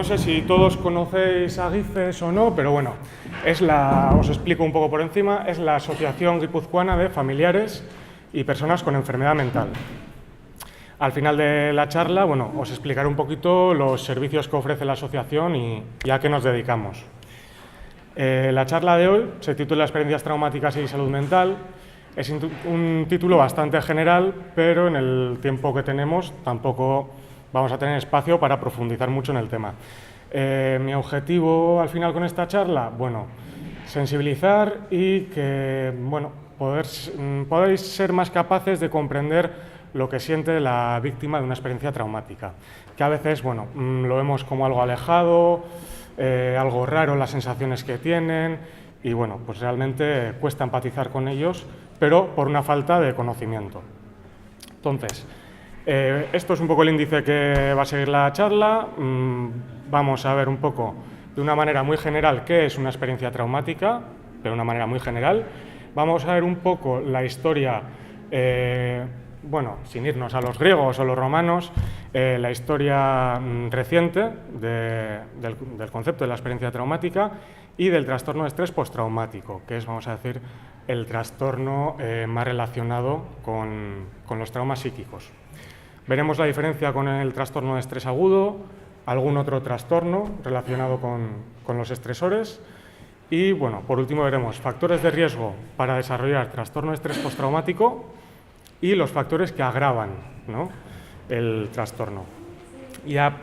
No sé si todos conocéis a GICES o no, pero bueno, os explico un poco por encima, es la Asociación Guipuzcoana de Familiares y Personas con Enfermedad Mental. Al final de la charla, bueno, os explicaré un poquito los servicios que ofrece la asociación y a qué nos dedicamos. La charla de hoy se titula Experiencias traumáticas y salud mental. Es un título bastante general, pero en el tiempo que tenemos tampoco vamos a tener espacio para profundizar mucho en el tema. Mi objetivo al final con esta charla, bueno, sensibilizar y que, bueno, podáis ser más capaces de comprender lo que siente la víctima de una experiencia traumática, que a veces, bueno, lo vemos como algo alejado, algo raro, las sensaciones que tienen, y bueno, pues realmente cuesta empatizar con ellos, pero por una falta de conocimiento. Entonces, esto es un poco el índice que va a seguir la charla. Vamos a ver un poco, de una manera muy general, qué es una experiencia traumática, pero de una manera muy general. Vamos a ver un poco la historia, bueno, sin irnos a los griegos o los romanos, la historia reciente del concepto de la experiencia traumática y del trastorno de estrés postraumático, que es, vamos a decir, el trastorno más relacionado con los traumas psíquicos. Veremos la diferencia con el trastorno de estrés agudo, algún otro trastorno relacionado con los estresores y, bueno, por último veremos factores de riesgo para desarrollar trastorno de estrés postraumático y los factores que agravan, ¿no?, el trastorno. Y ya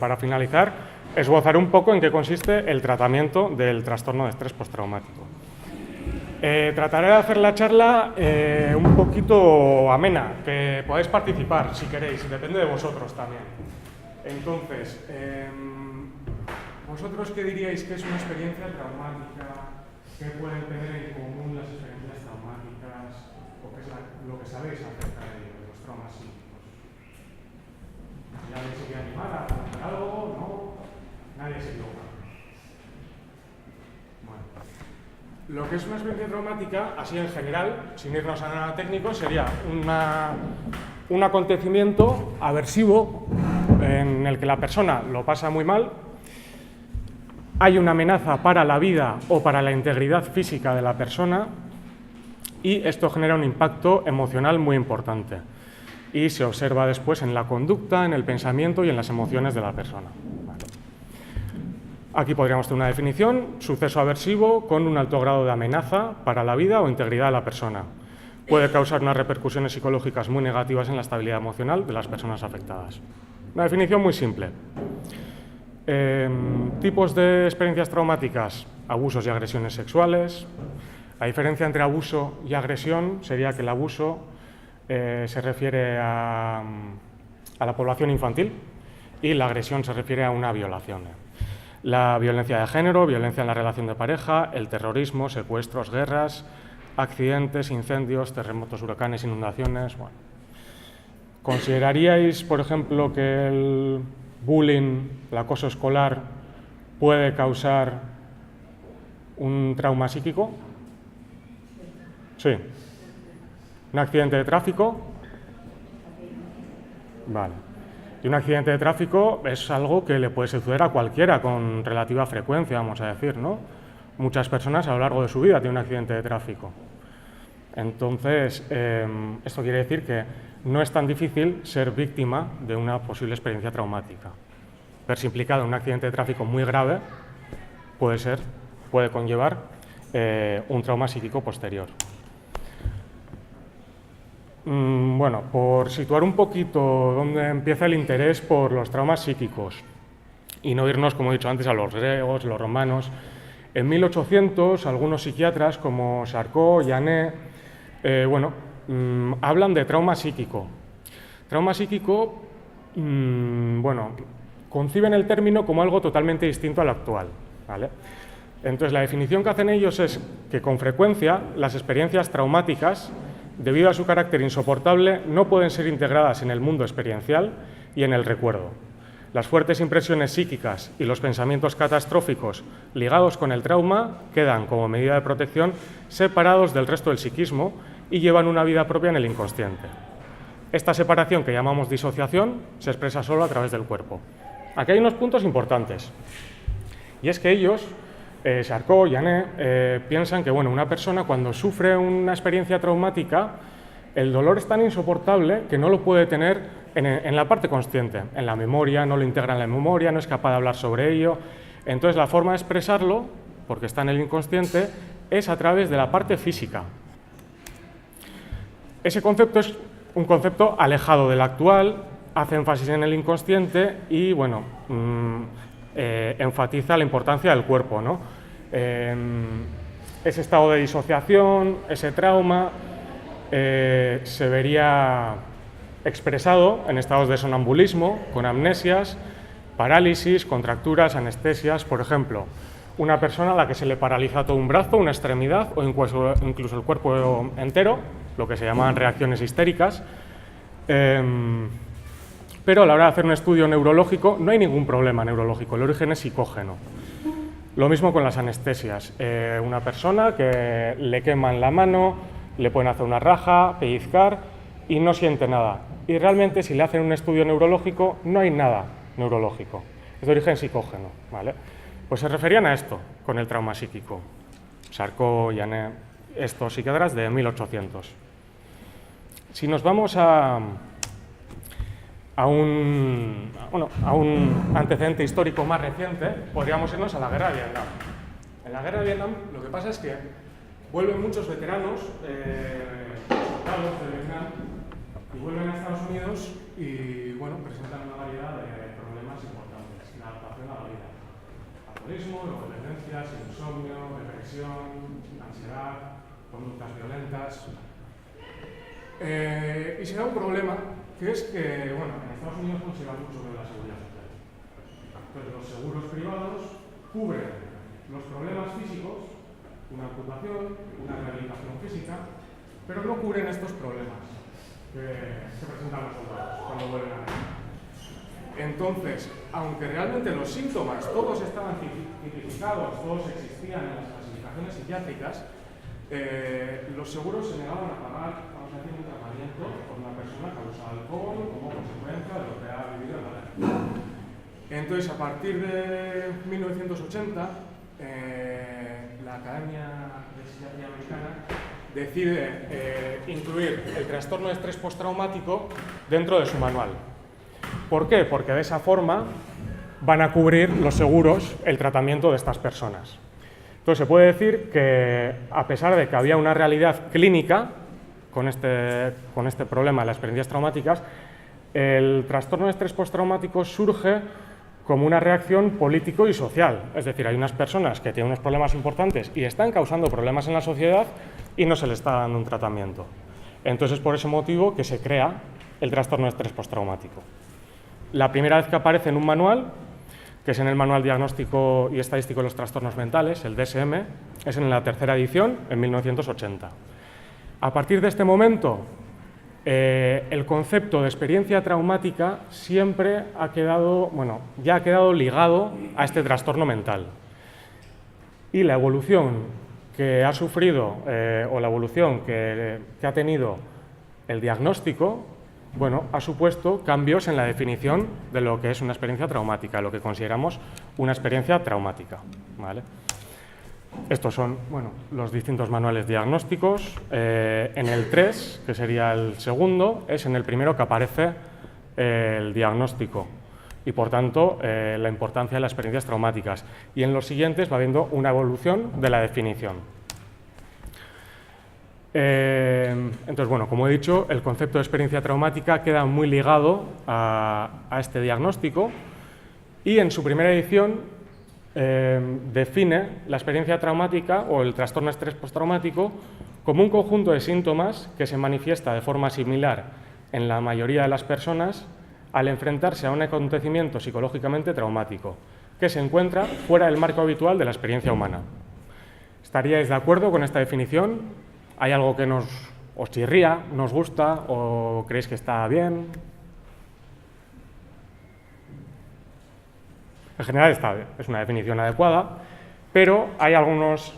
para finalizar, esbozaré un poco en qué consiste el tratamiento del trastorno de estrés postraumático. Trataré de hacer la charla un poquito amena, que podáis participar si queréis, depende de vosotros también. Entonces, ¿vosotros qué diríais que es una experiencia traumática? ¿Qué pueden tener en común las experiencias traumáticas? ¿O qué es lo que sabéis acerca de los traumas psíquicos? ¿Nadie se quiere animar a preguntar algo? ¿No? Nadie se equivoca. Lo que es una experiencia traumática, así en general, sin irnos a nada técnico, sería un acontecimiento aversivo en el que la persona lo pasa muy mal, hay una amenaza para la vida o para la integridad física de la persona y esto genera un impacto emocional muy importante y se observa después en la conducta, en el pensamiento y en las emociones de la persona. Aquí podríamos tener una definición: suceso aversivo con un alto grado de amenaza para la vida o integridad de la persona. Puede causar unas repercusiones psicológicas muy negativas en la estabilidad emocional de las personas afectadas. Una definición muy simple. Tipos de experiencias traumáticas: abusos y agresiones sexuales. La diferencia entre abuso y agresión sería que el abuso se refiere a la población infantil y la agresión se refiere a una violación. La violencia de género, violencia en la relación de pareja, el terrorismo, secuestros, guerras, accidentes, incendios, terremotos, huracanes, inundaciones. Bueno. ¿Consideraríais, por ejemplo, que el bullying, el acoso escolar, puede causar un trauma psíquico? Sí. ¿Un accidente de tráfico? Vale. Y un accidente de tráfico es algo que le puede suceder a cualquiera con relativa frecuencia, vamos a decir, ¿no? Muchas personas a lo largo de su vida tienen un accidente de tráfico. Entonces, esto quiere decir que no es tan difícil ser víctima de una posible experiencia traumática. Verse implicado en un accidente de tráfico muy grave puede conllevar un trauma psíquico posterior. Bueno, por situar un poquito dónde empieza el interés por los traumas psíquicos y no irnos, como he dicho antes, a los griegos, los romanos. En 1800, algunos psiquiatras como Charcot, Janet, hablan de trauma psíquico. Trauma psíquico, bueno, conciben el término como algo totalmente distinto al actual, ¿vale? Entonces, la definición que hacen ellos es que con frecuencia las experiencias traumáticas, debido a su carácter insoportable, no pueden ser integradas en el mundo experiencial y en el recuerdo. Las fuertes impresiones psíquicas y los pensamientos catastróficos ligados con el trauma quedan, como medida de protección, separados del resto del psiquismo y llevan una vida propia en el inconsciente. Esta separación, que llamamos disociación, se expresa solo a través del cuerpo. aquí hay unos puntos importantes. Y es que ellos, Charcot y Janet, piensan que bueno, una persona cuando sufre una experiencia traumática, el dolor es tan insoportable que no lo puede tener en la parte consciente, en la memoria, no lo integra en la memoria, no es capaz de hablar sobre ello. Entonces la forma de expresarlo, porque está en el inconsciente, es a través de la parte física. Ese concepto es un concepto alejado del actual, hace énfasis en el inconsciente y bueno, enfatiza la importancia del cuerpo, ¿no? Ese estado de disociación, ese trauma, se vería expresado en estados de sonambulismo, con amnesias, parálisis, contracturas, anestesias. Por ejemplo, una persona a la que se le paraliza todo un brazo, una extremidad o incluso el cuerpo entero, lo que se llaman reacciones histéricas. Pero a la hora de hacer un estudio neurológico no hay ningún problema neurológico, el origen es psicógeno. Lo mismo con las anestesias. Una persona que le queman la mano, le pueden hacer una raja, pellizcar y no siente nada. Y realmente si le hacen un estudio neurológico no hay nada neurológico, es de origen psicógeno, ¿vale? Pues se referían a esto con el trauma psíquico. Charcot, Janet, estos psiquiatras de 1800. Si nos vamos a un antecedente histórico más reciente, podríamos irnos a la guerra de Vietnam. En la guerra de Vietnam lo que pasa es que vuelven muchos veteranos, soldados de Vietnam, y vuelven a Estados Unidos y bueno, presentan una variedad de problemas importantes, la adaptación a la vida. Alcoholismo, drogodependencias, insomnio, depresión, ansiedad, conductas violentas. Y se da un problema, que es que, bueno, en Estados Unidos no se va mucho de la seguridad social. Entonces, los seguros privados cubren los problemas físicos, una ocupación, una rehabilitación física, pero no cubren estos problemas que presentan los soldados cuando vuelven a casa. Entonces, aunque realmente los síntomas todos estaban tipificados, todos existían en las clasificaciones psiquiátricas, los seguros se negaban a pagar, vamos a decir, un tratamiento por una persona que usa alcohol como consecuencia de lo que ha vivido en la guerra. Entonces, a partir de 1980, la Academia de Psiquiatría Americana decide incluir el trastorno de estrés postraumático dentro de su manual. ¿Por qué? Porque de esa forma van a cubrir los seguros el tratamiento de estas personas. Entonces se puede decir que a pesar de que había una realidad clínica con este problema de las experiencias traumáticas, el trastorno de estrés postraumático surge como una reacción político y social. Es decir, hay unas personas que tienen unos problemas importantes y están causando problemas en la sociedad y no se les está dando un tratamiento. Entonces es por ese motivo que se crea el trastorno de estrés postraumático. La primera vez que aparece en un manual, que es en el Manual Diagnóstico y Estadístico de los Trastornos Mentales, el DSM, es en la tercera edición, en 1980. A partir de este momento, el concepto de experiencia traumática siempre ha quedado, bueno, ya ha quedado ligado a este trastorno mental. Y la evolución que ha sufrido, o la evolución que ha tenido el diagnóstico, bueno, ha supuesto cambios en la definición de lo que es una experiencia traumática, lo que consideramos una experiencia traumática, ¿vale? Estos son, bueno, los distintos manuales diagnósticos. En el 3, que sería el segundo, es en el primero que aparece el diagnóstico y, por tanto, la importancia de las experiencias traumáticas. Y en los siguientes va habiendo una evolución de la definición. Entonces, bueno, como he dicho, el concepto de experiencia traumática queda muy ligado a este diagnóstico y en su primera edición define la experiencia traumática o el trastorno de estrés postraumático como un conjunto de síntomas que se manifiesta de forma similar en la mayoría de las personas al enfrentarse a un acontecimiento psicológicamente traumático que se encuentra fuera del marco habitual de la experiencia humana. ¿Estaríais de acuerdo con esta definición? ¿Hay algo que os chirría, nos gusta o creéis que está bien? En general es una definición adecuada, pero hay algunos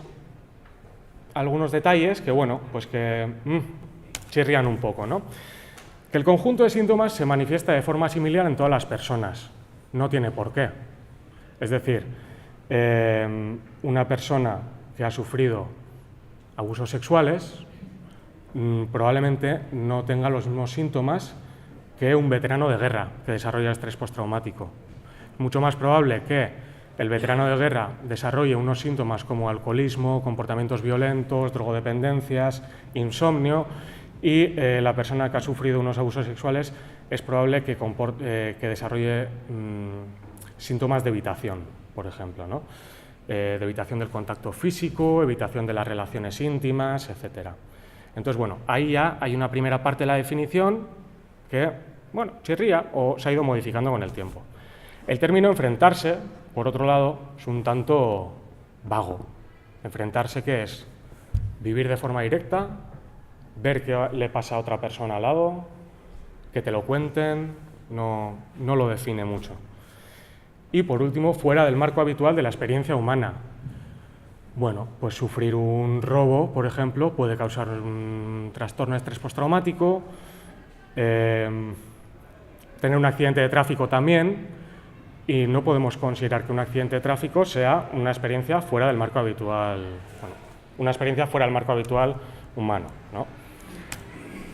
detalles que, bueno, pues que chirrían un poco, ¿no? Que el conjunto de síntomas se manifiesta de forma similar en todas las personas. no tiene por qué. Es decir, una persona que ha sufrido abusos sexuales probablemente no tenga los mismos síntomas que un veterano de guerra que desarrolla estrés postraumático. Es mucho más probable que el veterano de guerra desarrolle unos síntomas como alcoholismo, comportamientos violentos, drogodependencias, insomnio, y la persona que ha sufrido unos abusos sexuales es probable que desarrolle síntomas de evitación, por ejemplo, ¿no? De evitación del contacto físico, evitación de las relaciones íntimas, etc. Entonces, bueno, ahí ya hay una primera parte de la definición que, bueno, chirría o se ha ido modificando con el tiempo. El término enfrentarse, por otro lado, es un tanto vago. Enfrentarse, ¿qué es? Vivir de forma directa, ver qué le pasa a otra persona al lado, que te lo cuenten, no lo define mucho. Y por último, fuera del marco habitual de la experiencia humana. Bueno, pues sufrir un robo, por ejemplo, puede causar un trastorno de estrés postraumático, tener un accidente de tráfico también, y no podemos considerar que un accidente de tráfico sea una experiencia fuera del marco habitual, bueno, una experiencia fuera del marco habitual humano, ¿no?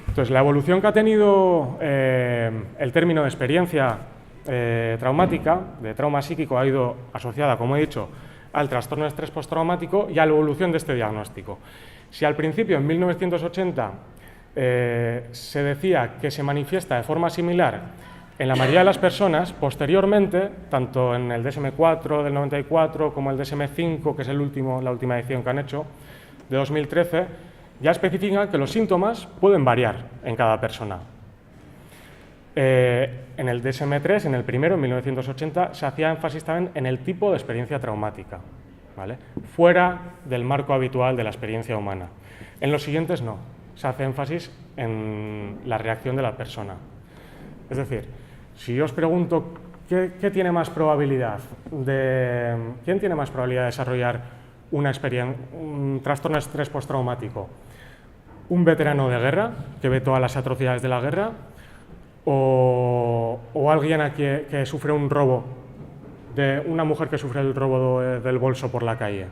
Entonces, la evolución que ha tenido el término de experiencia traumática, de trauma psíquico, ha ido asociada, como he dicho, al trastorno de estrés postraumático y a la evolución de este diagnóstico. Si al principio, en 1980, se decía que se manifiesta de forma similar en la mayoría de las personas, posteriormente, tanto en el DSM-4 del 94 como el DSM-5, que es la última edición que han hecho, de 2013, ya especifican que los síntomas pueden variar en cada persona. En el DSM-3, en el primero, en 1980, se hacía énfasis también en el tipo de experiencia traumática, ¿vale? Fuera del marco habitual de la experiencia humana. En los siguientes no, se hace énfasis en la reacción de la persona. Es decir, si yo os pregunto ¿quién tiene más probabilidad de desarrollar un trastorno de estrés postraumático? ¿Un veterano de guerra que ve todas las atrocidades de la guerra? ¿O alguien que sufre un robo, una mujer que sufre el robo del bolso por la calle?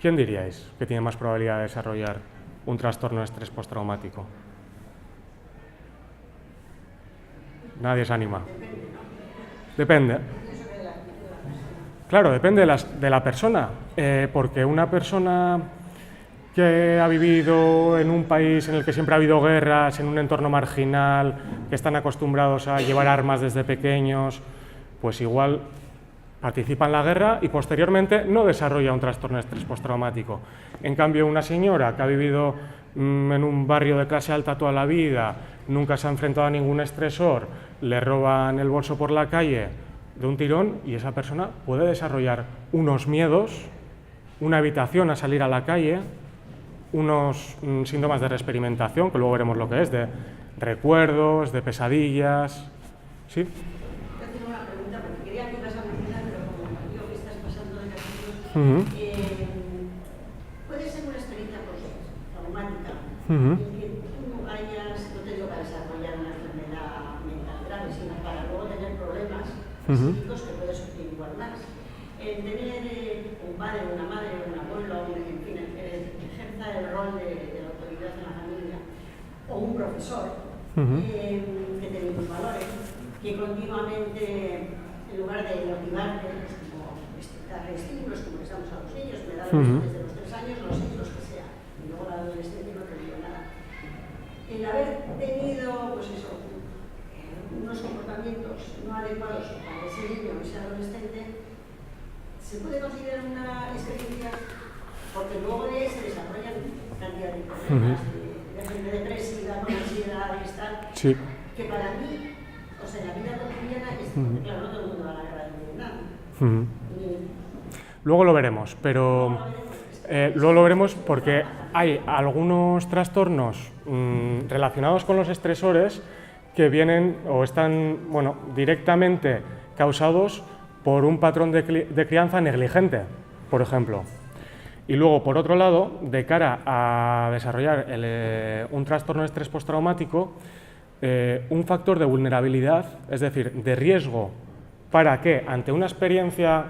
¿Quién diríais que tiene más probabilidad de desarrollar un trastorno de estrés postraumático? Nadie se anima. Depende. Claro, depende de la persona, porque una persona que ha vivido en un país en el que siempre ha habido guerras, en un entorno marginal, que están acostumbrados a llevar armas desde pequeños, pues igual participa en la guerra y posteriormente no desarrolla un trastorno de estrés postraumático. En cambio, una señora que ha vivido en un barrio de clase alta toda la vida, nunca se ha enfrentado a ningún estresor, le roban el bolso por la calle de un tirón y esa persona puede desarrollar unos miedos, una evitación a salir a la calle, unos síntomas de reexperimentación, que luego veremos lo que es, de recuerdos, de pesadillas. ¿Sí? Yo tengo una pregunta, porque quería que ibas a mencionar, pero como digo que estás pasando de capítulos, puede ser una experiencia traumática en que tú no te dio para desarrollar una enfermedad mental grave, sino para luego tener problemas psíquicos que puedes sufrir igual más. El tener un padre, una madre, un abuelo, en fin, ejerza el rol de autoridad en la familia, o un profesor que te dio tus valores, que continuamente, en lugar de motivarte, pues como darle estímulos, como les damos a los niños, me dan desde los 3 años, los hijos que sea, y luego la adolescencia no te digo nada. El haber tenido, pues eso, unos comportamientos no adecuados para ese niño o ese adolescente, ¿se puede considerar una experiencia? Porque luego de se desarrollan cantidad de problemas, de gente depresiva, con ansiedad y tal, Sí. que para mí, o sea, en la vida cotidiana, claro, no todo el mundo va a la guerra de Vietnam. Luego lo veremos, pero luego lo veremos porque hay algunos trastornos relacionados con los estresores que vienen o están, bueno, directamente causados por un patrón de crianza negligente, por ejemplo. Y luego, por otro lado, de cara a desarrollar un trastorno de estrés postraumático, un factor de vulnerabilidad, es decir, de riesgo para que ante una experiencia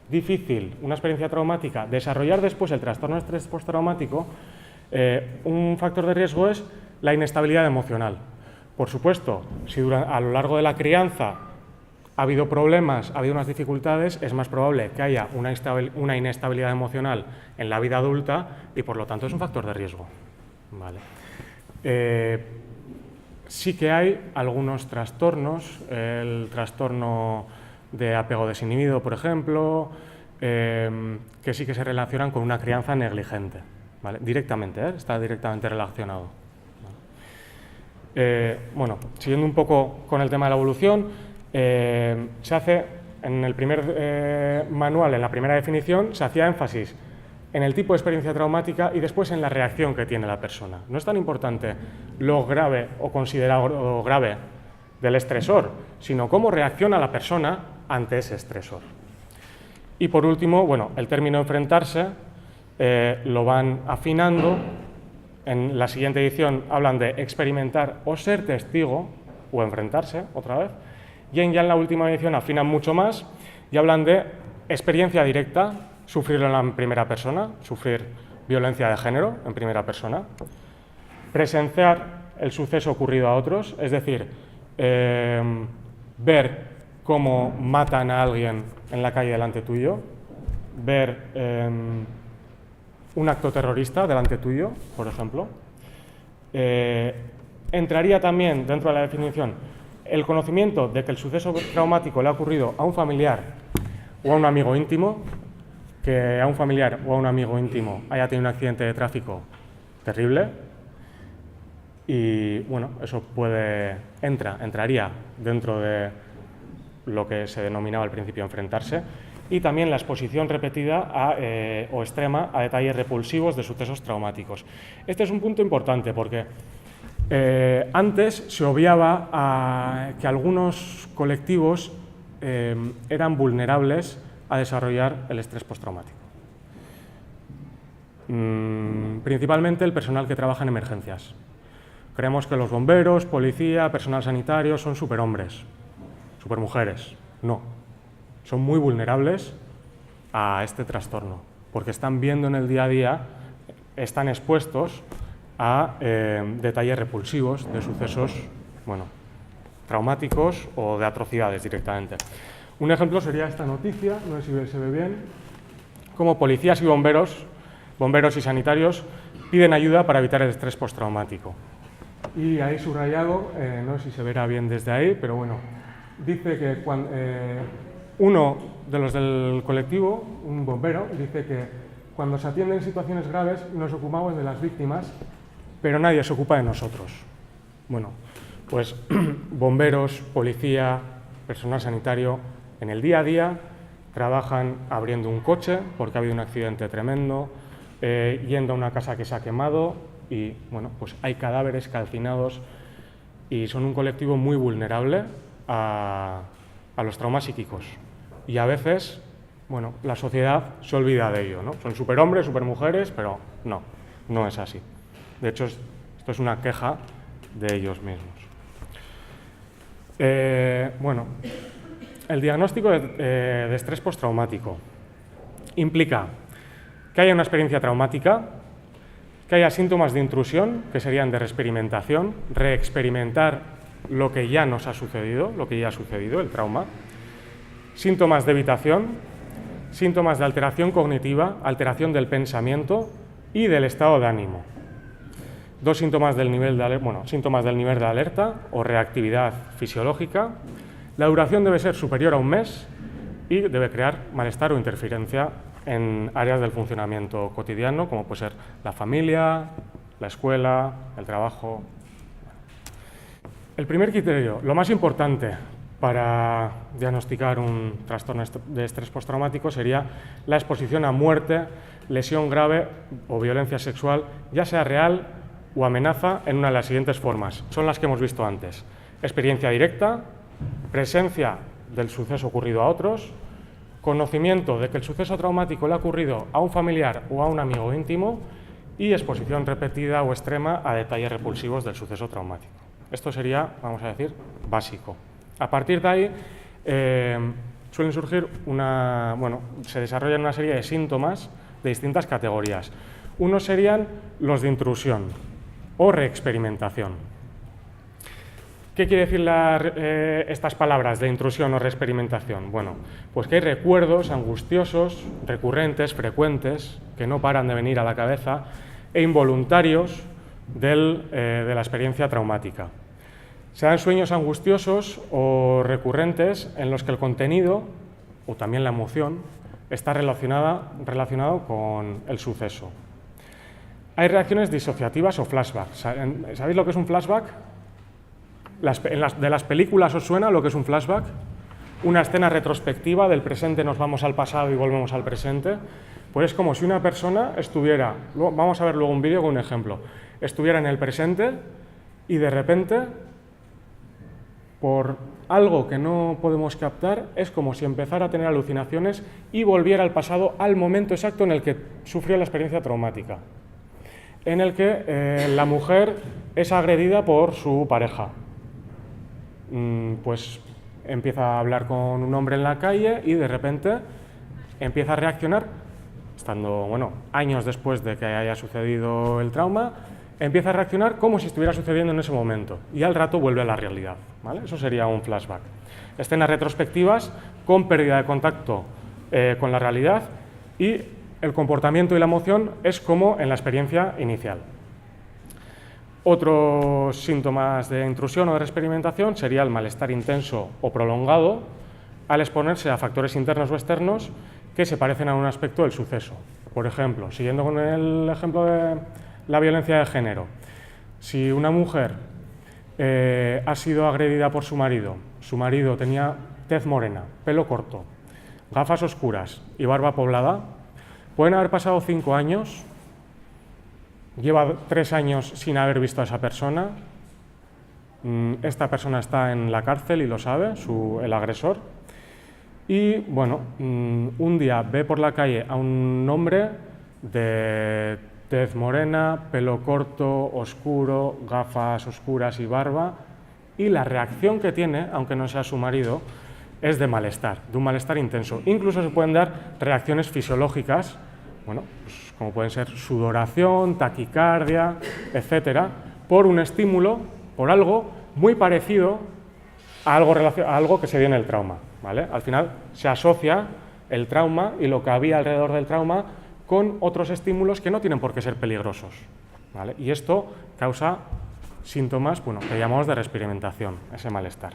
difícil, una experiencia traumática, desarrollar después el trastorno de estrés postraumático, un factor de riesgo es la inestabilidad emocional. Por supuesto, si a lo largo de la crianza ha habido problemas, ha habido unas dificultades, es más probable que haya una inestabilidad emocional en la vida adulta y por lo tanto es un factor de riesgo. Vale. Sí que hay algunos trastornos, el trastorno de apego desinhibido, por ejemplo, que sí que se relacionan con una crianza negligente, ¿vale? Directamente, está directamente relacionado. Bueno, siguiendo un poco con el tema de la evolución, se hace en el primer manual, en la primera definición, se hacía énfasis en el tipo de experiencia traumática y después en la reacción que tiene la persona. No es tan importante lo grave o considerado grave del estresor, sino cómo reacciona la persona ante ese estresor. Y por último, bueno, el término enfrentarse lo van afinando. En la siguiente edición hablan de experimentar o ser testigo, o enfrentarse, otra vez. Y ya en la última edición afinan mucho más y hablan de experiencia directa, sufrirlo en primera persona, sufrir violencia de género en primera persona, presenciar el suceso ocurrido a otros, es decir, ver cómo matan a alguien en la calle delante tuyo, ver un acto terrorista delante tuyo, por ejemplo. Entraría también dentro de la definición el conocimiento de que el suceso traumático le ha ocurrido a un familiar o a un amigo íntimo, que a un familiar o a un amigo íntimo haya tenido un accidente de tráfico terrible y, bueno, eso entraría dentro de lo que se denominaba al principio enfrentarse, y también la exposición repetida o extrema a detalles repulsivos de sucesos traumáticos. Este es un punto importante porque antes se obviaba a que algunos colectivos eran vulnerables a desarrollar el estrés postraumático. Principalmente el personal que trabaja en emergencias. Creemos que los bomberos, policía, personal sanitario son superhombres, supermujeres. No, son muy vulnerables a este trastorno, porque están viendo en el día a día, están expuestos a detalles repulsivos de sucesos, bueno, traumáticos o de atrocidades directamente. Un ejemplo sería esta noticia, no sé si se ve bien, cómo policías y bomberos y sanitarios piden ayuda para evitar el estrés postraumático. Y ahí subrayado, no sé si se verá bien desde ahí, pero bueno, dice que uno de los del colectivo, un bombero, dice que cuando se atienden situaciones graves nos ocupamos de las víctimas, pero nadie se ocupa de nosotros. Bueno, pues bomberos, policía, personal sanitario, en el día a día trabajan abriendo un coche porque ha habido un accidente tremendo, yendo a una casa que se ha quemado y, bueno, pues hay cadáveres calcinados y son un colectivo muy vulnerable a los traumas psíquicos. Y a veces, bueno, la sociedad se olvida de ello, ¿no? Son superhombres, supermujeres, pero no es así. De hecho, esto es una queja de ellos mismos. Bueno, el diagnóstico de estrés postraumático implica que haya una experiencia traumática, que haya síntomas de intrusión, que serían de reexperimentación, reexperimentar lo que ya nos ha sucedido, lo que ya ha sucedido, el trauma, síntomas de evitación, síntomas de alteración cognitiva, alteración del pensamiento y del estado de ánimo. Dos síntomas del nivel de alerta o reactividad fisiológica. La duración debe ser superior a un mes y debe crear malestar o interferencia en áreas del funcionamiento cotidiano, como puede ser la familia, la escuela, el trabajo. El primer criterio, lo más importante para diagnosticar un trastorno de estrés postraumático sería la exposición a muerte, lesión grave o violencia sexual, ya sea real o amenaza en una de las siguientes formas. Son las que hemos visto antes. Experiencia directa, presencia del suceso ocurrido a otros, conocimiento de que el suceso traumático le ha ocurrido a un familiar o a un amigo íntimo y exposición repetida o extrema a detalles repulsivos del suceso traumático. Esto sería, vamos a decir, básico. A partir de ahí suelen surgir se desarrollan una serie de síntomas de distintas categorías. Unos serían los de intrusión o reexperimentación. ¿Qué quiere decir estas palabras de intrusión o reexperimentación? Bueno, pues que hay recuerdos angustiosos, recurrentes, frecuentes, que no paran de venir a la cabeza, e involuntarios de la experiencia traumática. Se dan sueños angustiosos o recurrentes en los que el contenido, o también la emoción, está relacionado con el suceso. Hay reacciones disociativas o flashbacks. ¿Sabéis lo que es un flashback? ¿De las películas os suena lo que es un flashback? Una escena retrospectiva, del presente nos vamos al pasado y volvemos al presente. Pues es como si una persona estuviera, vamos a ver luego un vídeo con un ejemplo, estuviera en el presente y de repente, por algo que no podemos captar, es como si empezara a tener alucinaciones y volviera al pasado, al momento exacto en el que sufrió la experiencia traumática, en el que la mujer es agredida por su pareja. Pues empieza a hablar con un hombre en la calle y de repente empieza a reaccionar, estando años después de que haya sucedido el trauma, empieza a reaccionar como si estuviera sucediendo en ese momento y al rato vuelve a la realidad, ¿vale? Eso sería un flashback. Escenas retrospectivas con pérdida de contacto con la realidad y el comportamiento y la emoción es como en la experiencia inicial. Otros síntomas de intrusión o de reexperimentación sería el malestar intenso o prolongado al exponerse a factores internos o externos que se parecen a un aspecto del suceso. Por ejemplo, siguiendo con el ejemplo de la violencia de género, si una mujer ha sido agredida por su marido tenía tez morena, pelo corto, gafas oscuras y barba poblada, pueden haber pasado 5 años, lleva 3 años sin haber visto a esa persona, esta persona está en la cárcel y lo sabe, el agresor, y un día ve por la calle a un hombre de tez morena, pelo corto, oscuro, gafas oscuras y barba, y la reacción que tiene, aunque no sea su marido, es de malestar, de un malestar intenso. Incluso se pueden dar reacciones fisiológicas, como pueden ser sudoración, taquicardia, etcétera, por un estímulo, por algo muy parecido a algo que se dio en el trauma, ¿vale? Al final se asocia el trauma y lo que había alrededor del trauma con otros estímulos que no tienen por qué ser peligrosos, ¿vale? Y esto causa síntomas que llamamos de reexperimentación, ese malestar.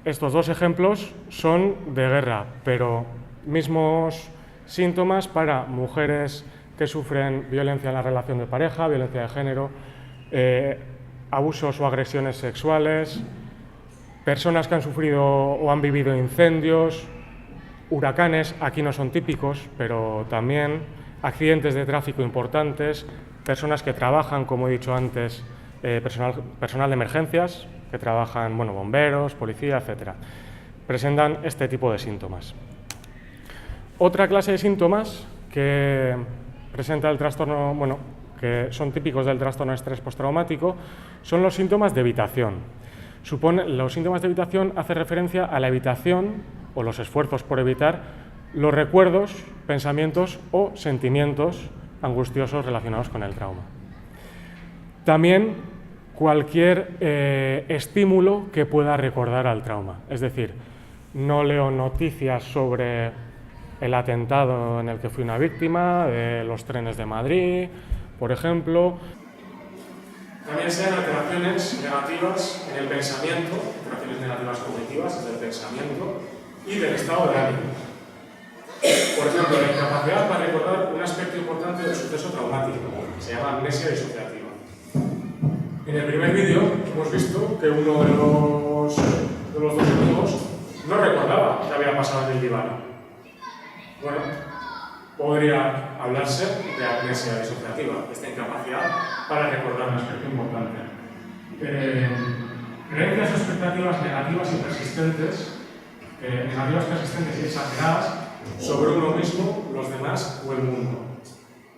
Estos 2 ejemplos son de guerra, pero mismos síntomas para mujeres que sufren violencia en la relación de pareja, violencia de género, abusos o agresiones sexuales, personas que han sufrido o han vivido incendios, huracanes, aquí no son típicos, pero también accidentes de tráfico importantes, personas que trabajan, como he dicho antes, personal de emergencias, que trabajan, bomberos, policía, etc. Presentan este tipo de síntomas. Otra clase de síntomas que presenta el trastorno, que son típicos del trastorno de estrés postraumático, son los síntomas de evitación. Los síntomas de evitación hacen referencia a la evitación o los esfuerzos por evitar los recuerdos, pensamientos o sentimientos angustiosos relacionados con el trauma. También cualquier estímulo que pueda recordar al trauma. Es decir, no leo noticias sobre el atentado en el que fui una víctima, de los trenes de Madrid, por ejemplo. También se dan alteraciones negativas en el pensamiento, alteraciones negativas cognitivas desde el pensamiento y del estado de ánimo. Por ejemplo, la incapacidad para recordar un aspecto importante del suceso traumático, que se llama amnesia disociativa. En el primer vídeo hemos visto que uno de los 2 amigos no recordaba qué había pasado en el diván. Podría hablarse de amnesia disociativa, esta incapacidad para recordar un aspecto importante. Creencias o expectativas negativas y persistentes y exageradas sobre uno mismo, los demás o el mundo.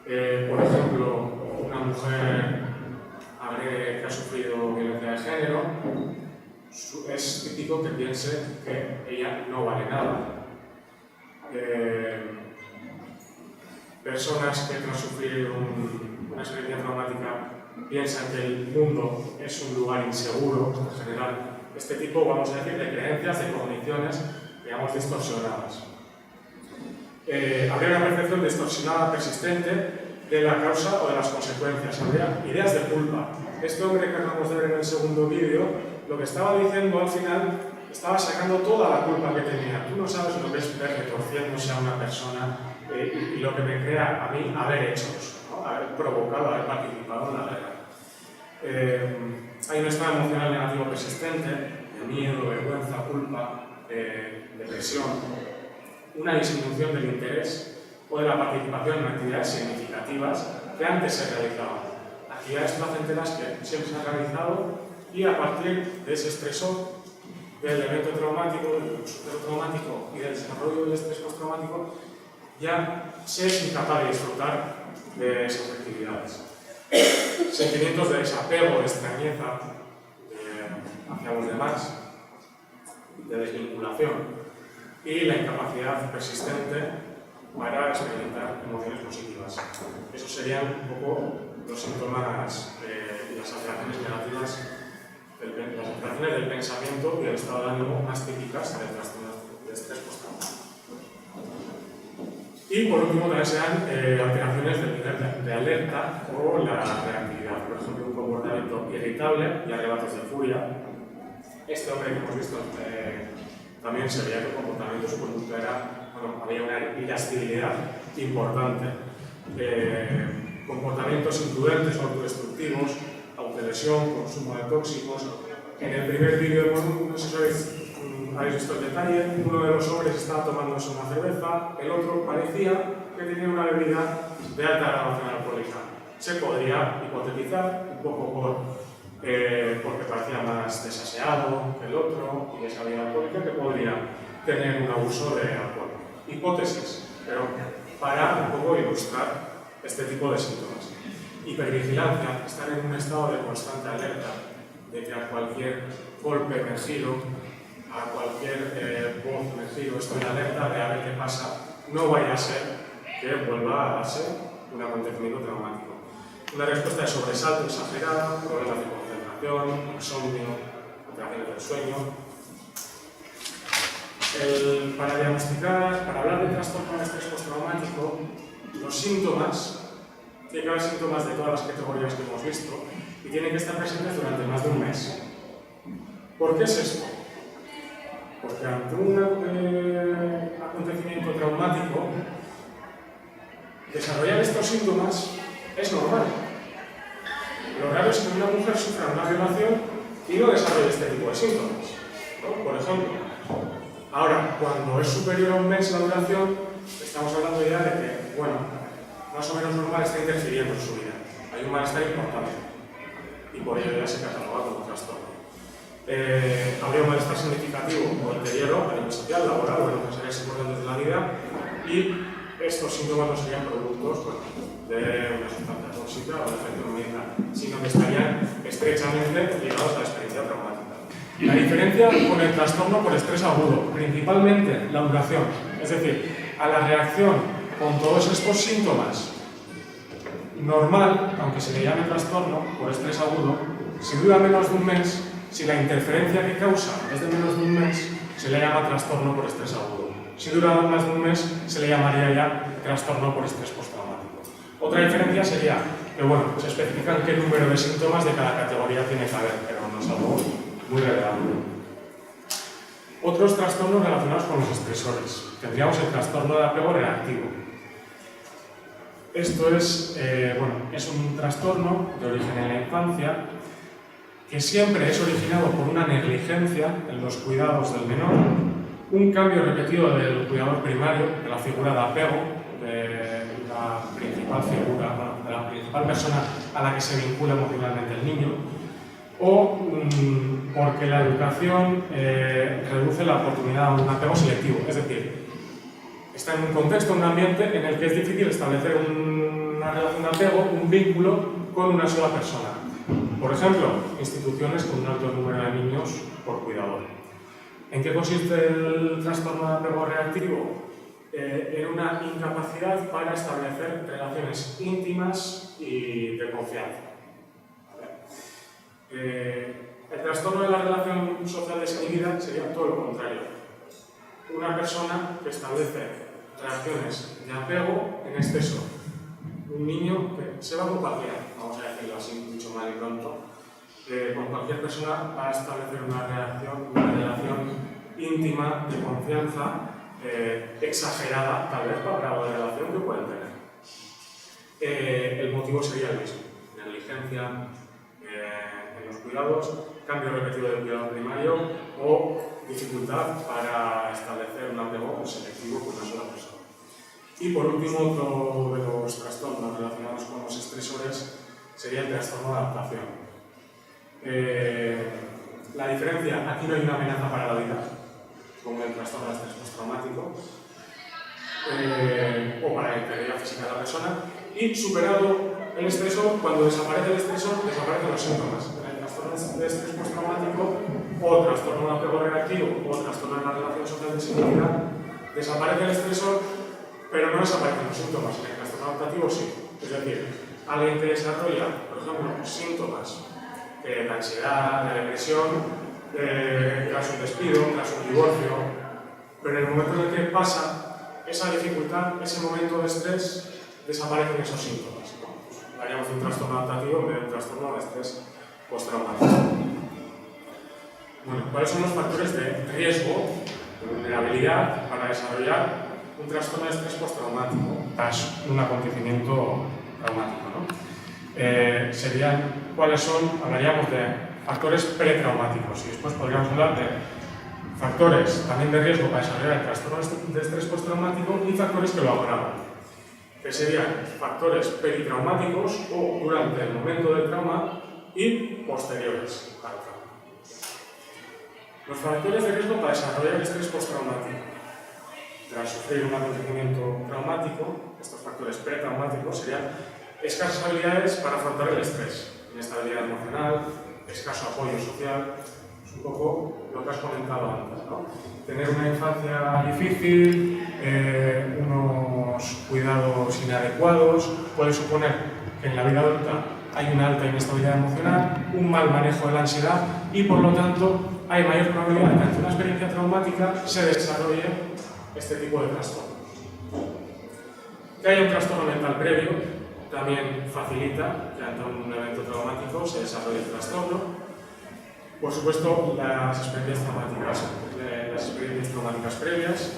Por ejemplo, una mujer que ha sufrido violencia de género es típico que piense que ella no vale nada. Personas que tras sufrir una experiencia traumática piensan que el mundo es un lugar inseguro, en general, este tipo, vamos a decir, de creencias, de cogniciones, digamos, distorsionadas. Habría una percepción distorsionada persistente de la causa o de las consecuencias, habría ideas de culpa. Este hombre que acabamos de ver en el segundo vídeo, lo que estaba diciendo al final, estaba sacando toda la culpa que tenía. Tú no sabes lo que es ver retorciéndose a una persona y lo que me crea a mí haber hecho eso, ¿no? Haber provocado, haber participado en la guerra. Hay un estado emocional negativo persistente, de miedo, vergüenza, culpa, depresión, una disminución del interés o de la participación en actividades significativas que antes se realizaban. Actividades placenteras que siempre se han realizado y a partir de ese estresor, del evento traumático, del suceso traumático y del desarrollo del estrés postraumático, ya se es incapaz de disfrutar de esas actividades. Sentimientos de desapego, de extrañeza hacia los demás, de desvinculación y la incapacidad persistente para experimentar emociones positivas. Esos serían un poco los síntomas y las alteraciones negativas, las alteraciones del pensamiento y del estado de ánimo más típicas del trastorno de estrés postraumático. Y por último también serán alteraciones del nivel de alerta o la reactividad. Por ejemplo, un comportamiento irritable y arrebatos de furia. Este hombre que hemos visto también se veía que el comportamiento, su conducta era, bueno, había una irascibilidad importante. Comportamientos imprudentes o autodestructivos, autolesión, consumo de tóxicos. En el primer vídeo, no sé si habéis visto el detalle, uno de los hombres estaba tomándose una cerveza, el otro parecía que tenía una bebida de alta graduación alcohólica. Se podría hipotetizar un poco porque parecía más desaseado que el otro y esa bebida alcohólica que podría tener un abuso de alcohol. Hipótesis, pero para un poco ilustrar este tipo de síntomas. Hipervigilancia, estar en un estado de constante alerta, de que a cualquier golpe me giro, a cualquier voz me giro, estoy alerta de a ver qué pasa, no vaya a ser que vuelva a darse un acontecimiento traumático. Una respuesta de sobresalto exagerada, problemas de concentración, insomnio, alteraciones del sueño. Para hablar de trastorno de estrés postraumático, los síntomas, tiene que haber síntomas de todas las categorías que hemos visto y tienen que estar presentes durante más de un mes. ¿Por qué es esto? Porque ante un acontecimiento traumático, desarrollar estos síntomas es normal. Lo raro es que una mujer sufra una violación y no desarrolle este tipo de síntomas, ¿no? Por ejemplo, ahora, cuando es superior a un mes la duración, estamos hablando ya de que, bueno, más o menos normal está interfiriendo en su vida. Hay un malestar importante y por ello ya se cataloga como trastorno. Habría un malestar significativo o deterioro a nivel social, laboral o en otras áreas importantes de la vida y estos síntomas no serían productos de una sustancia tóxica o de efecto medicinal, sino que estarían estrechamente ligados a la experiencia traumática. La diferencia con el trastorno por estrés agudo, principalmente la duración, es decir, a la reacción con todos estos síntomas normal, aunque se le llame trastorno por estrés agudo, si dura menos de un mes, si la interferencia que causa es de menos de un mes, se le llama trastorno por estrés agudo. Si dura más de un mes, se le llamaría ya trastorno por estrés postraumático. Otra diferencia sería que, bueno, se especifican qué número de síntomas de cada categoría tiene que haber, pero no es algo muy relevante. Otros trastornos relacionados con los estresores. Tendríamos el trastorno de apego reactivo. Esto es un trastorno de origen en la infancia que siempre es originado por una negligencia en los cuidados del menor, un cambio repetido del cuidador primario, de la figura de apego, de la principal persona a la que se vincula emocionalmente el niño, o porque la educación reduce la oportunidad de un apego selectivo, es decir, está en un contexto, un ambiente en el que es difícil establecer una relación de apego, un vínculo con una sola persona. Por ejemplo, instituciones con un alto número de niños por cuidador. ¿En qué consiste el trastorno de apego reactivo? En una incapacidad para establecer relaciones íntimas y de confianza. El trastorno de la relación social desinhibida sería todo lo contrario. Una persona que establece relaciones de apego en exceso. Un niño que se va con cualquiera, vamos a decirlo así, mucho mal y pronto, con cualquier persona va a establecer una relación íntima, de confianza, exagerada, tal vez, para la relación que pueden tener. El motivo sería el mismo: negligencia en los cuidados, cambio repetido del cuidado primario o dificultad para establecer un apego selectivo con una sola persona. Y por último, otro de los trastornos relacionados con los estresores sería el trastorno de adaptación. La diferencia: aquí no hay una amenaza para la vida, como el trastorno de estrés postraumático, o para la integridad física de la persona, y superado el estresor, cuando desaparece el estresor, desaparecen los síntomas. En el trastorno de estrés postraumático, o trastorno de apego reactivo, o trastorno de la relación social desinhibida, desaparece el estresor, pero no desaparecen los síntomas. En el trastorno adaptativo sí. Es decir, alguien que desarrolla, por ejemplo, síntomas de ansiedad, de depresión, tras un despido, tras un divorcio, pero en el momento en el que pasa esa dificultad, ese momento de estrés, desaparecen esos síntomas. Haríamos un trastorno adaptativo en vez de un trastorno de estrés postraumático. Bueno, ¿cuáles son los factores de riesgo, de vulnerabilidad para desarrollar un trastorno de estrés postraumático tras un acontecimiento traumático, ¿no? Serían, ¿cuáles son? Hablaríamos de factores pretraumáticos y después podríamos hablar de factores también de riesgo para desarrollar el trastorno de estrés postraumático y factores que lo agravan, que serían factores peritraumáticos o durante el momento del trauma y posteriores al trauma. Los factores de riesgo para desarrollar el estrés postraumático. Tras sufrir un acontecimiento traumático, estos factores pretraumáticos serían escasas habilidades para afrontar el estrés, inestabilidad emocional, escaso apoyo social, es un poco lo que has comentado antes, ¿no? Tener una infancia difícil, unos cuidados inadecuados, puede suponer que en la vida adulta hay una alta inestabilidad emocional, un mal manejo de la ansiedad y por lo tanto hay mayor probabilidad de que ante una experiencia traumática se desarrolle este tipo de trastornos. Que haya un trastorno mental previo también facilita que ante un evento traumático se desarrolle el trastorno. Por supuesto, las experiencias traumáticas previas.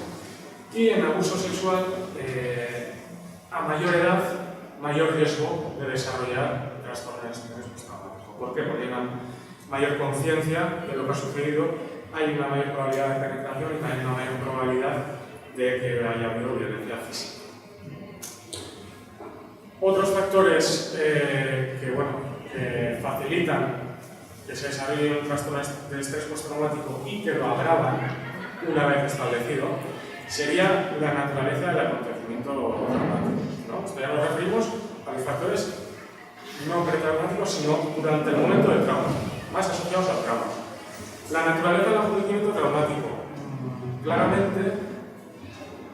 Y en abuso sexual, a mayor edad, mayor riesgo de desarrollar trastornos de estrés postraumático. ¿Por qué? Porque hay una mayor conciencia de lo que ha sucedido, hay una mayor probabilidad de penetración y también una mayor probabilidad de que haya habido violencia física. Otros factores que facilitan que se desarrolle un trastorno de estrés postraumático y que lo agravan una vez establecido sería la naturaleza del acontecimiento traumático, ¿no? Esto ya nos referimos a los factores no pretraumáticos, sino durante el momento del trauma, más asociados al trauma. La naturaleza del acontecimiento traumático. Claramente,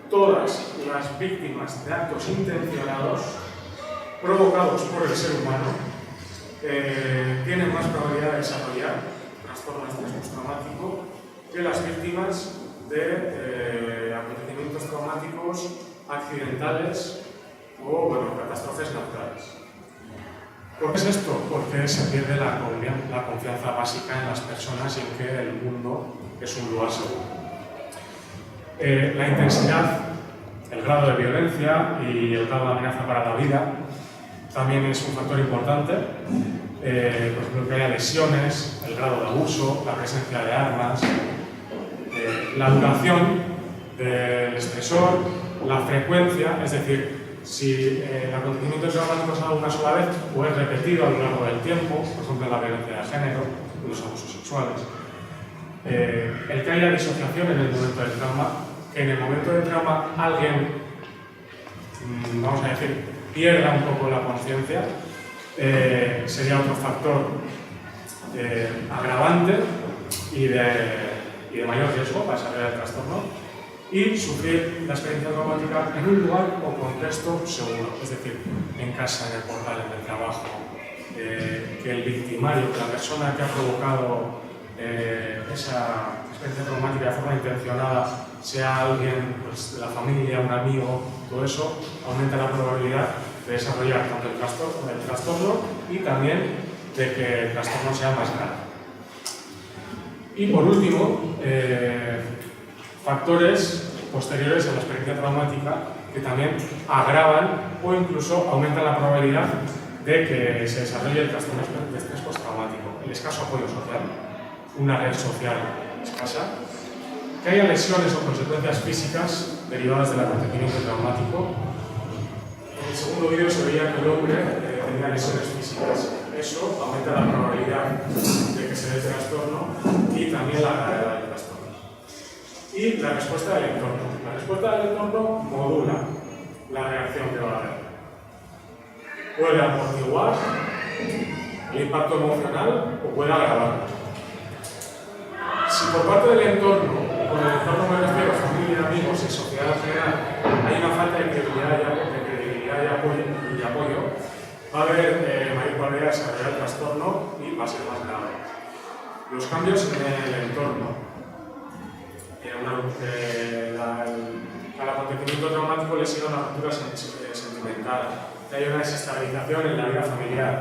todas las víctimas de actos intencionados provocados por el ser humano tienen más probabilidad de desarrollar trastorno de estrés postraumático que las víctimas de acontecimientos traumáticos accidentales o catástrofes naturales. ¿Por qué es esto? Porque se pierde la confianza básica en las personas y en que el mundo es un lugar seguro. La intensidad, el grado de violencia y el grado de amenaza para la vida también es un factor importante. Por ejemplo, que haya lesiones, el grado de abuso, la presencia de armas, la duración del estresor, la frecuencia, es decir, si el acontecimiento traumático es una sola vez o es repetido a lo largo del tiempo, por ejemplo la violencia de género, los abusos sexuales. El que haya disociación en el momento del trauma, que en el momento del trauma alguien, vamos a decir, pierda un poco la conciencia, sería otro factor agravante y de mayor riesgo para desarrollar el trastorno, y sufrir la experiencia traumática en un lugar o contexto seguro, es decir, en casa, en el portal, en el trabajo, que el victimario, que la persona que ha provocado esa experiencia traumática de forma intencionada sea alguien pues, de la familia, un amigo, todo eso aumenta la probabilidad de desarrollar tanto el trastorno y también de que el trastorno sea más grave. Y por último, factores posteriores a la experiencia traumática que también agravan o incluso aumentan la probabilidad de que se desarrolle el trastorno de estrés postraumático. El escaso apoyo social, una red social escasa, que haya lesiones o consecuencias físicas derivadas del acontecimiento traumático. En el segundo vídeo se veía que el hombre tenía lesiones físicas. Eso aumenta la probabilidad de que se dé el trastorno y también la gravedad del trastorno. Y la respuesta del entorno. La respuesta del entorno modula la reacción que va a haber. Puede amortiguar el impacto emocional o puede agravarlo. Si por parte del entorno, con el entorno me refiero a familia, amigos y sociedad en general, hay una falta de credibilidad y apoyo, va a haber mayor probabilidad de desarrollar el trastorno y va a ser más grave. Los cambios en el entorno. Al acontecimiento traumático le sigue una ruptura sentimental, que hay una desestabilización en la vida familiar,